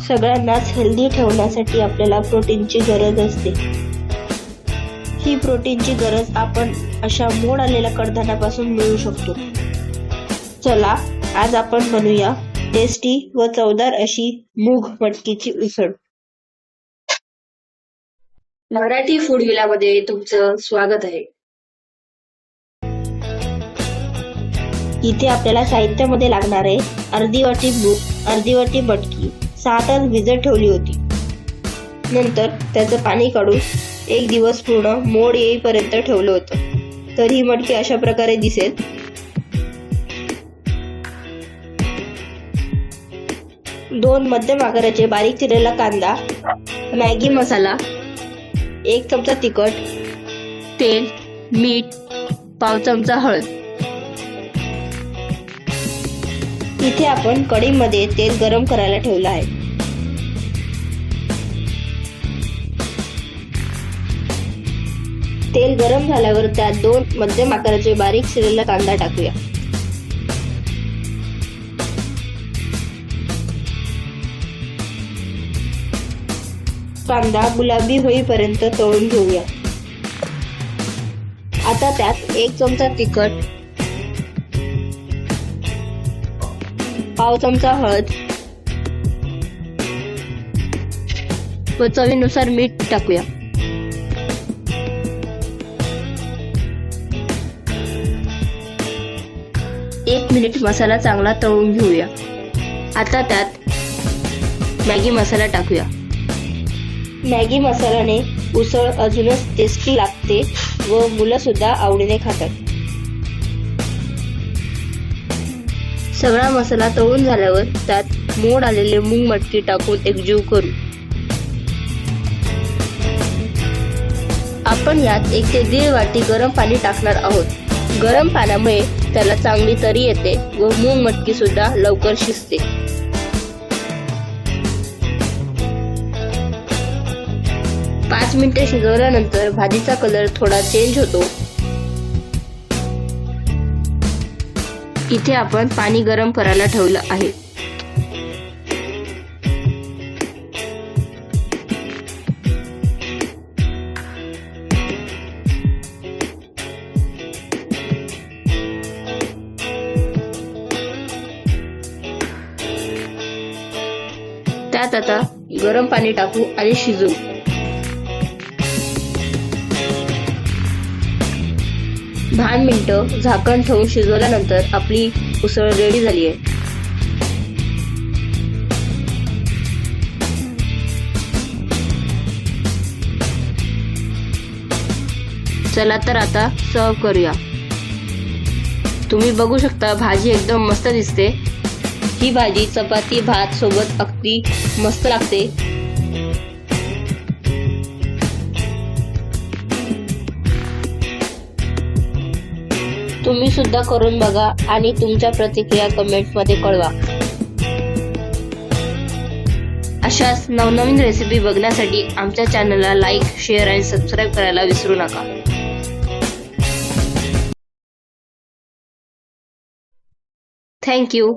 सगळ्यांनाच हेल्दी ठेवण्यासाठी आपल्याला प्रोटीनची गरज असते। ही प्रोटीनची गरज आपण अशा मोड आलेल्या कडधान्यापासून मिळवू शकतो। चला आज आपण बनवूया टेस्टी व चवदार अशी मूग मटकीची उसळ। मराठी फूड विलामध्ये तुमचं स्वागत आहे। इथे आपल्याला साहित्यामध्ये लागणार आहे अर्धी वाटी मूग, अर्धी वाटी मटकी 6 तास भिजत ठेवली होती। नंतर त्याचं पाणी काढून 1 दिवस पूर्ण मोड येईपर्यंत ठेवलं होतं। तर ही मटकी अशा प्रकारे दिसेल। दोन मध्यम आकाराचे बारीक चिरलेला कांदा, मॅगी मसाला, 1 चमचा तिखट, तेल, मीठ, पाव चमचा हळद। इथे आपण कढईमध्ये तेल गरम करायला ठेवलं आहे। तेल गरम झाल्यावर त्यात 2 मध्यम आकाराचे बारीक चिरलेला कांदा टाकूया। कांदा गुलाबी होईपर्यंत तळून घेऊया। आता त्यात 1 चमचा तिखट, पाव चमचा हळद व चवीनुसार मीठ टाकूया। एक मिनिट मसाला चांगला तळून घेऊया। आता त्यात मॅगी मसाला टाकूया। मॅगी मसाल्याने उसळ अजूनच टेस्टी लागते व मुलं सुद्धा आवडीने खातात। सगळा मसाला तळून झाल्यावर त्यात मोड आलेले मूग मटकी टाकून एकजीव करू। आपण यात 1 ते 1.5 वाटी गरम पाणी टाकणार आहोत। गरम पाण्यामुळे त्याला चांगली तरी येते व मूग मटकी सुद्धा लवकर शिजते। 5 मिनिटे शिजवल्यानंतर भाजीचा कलर थोडा चेंज होतो। इथे आपण पाणी गरम करायला ठेवलं आहे। त्यात आता गरम पाणी टाकू आणि शिजवू। 10 मिनिटं झाकण ठेवून शिजवल्यानंतर आपली उसळ रेडी झाली आहे। चला तर आता सर्व करूया। तुम्ही बघू शकता भाजी एकदम मस्त दिसते। ही भाजी चपाती भात सोबत अगदी मस्त लागते। तुम्ही सुद्धा करून बघा आणि तुमच्या प्रतिक्रिया कमेंट मध्ये कळवा। अशाच नवनवीन रेसिपी बघण्यासाठी आमच्या चॅनलला लाईक, शेअर आणि सबस्क्राईब करायला विसरू नका। Thank you.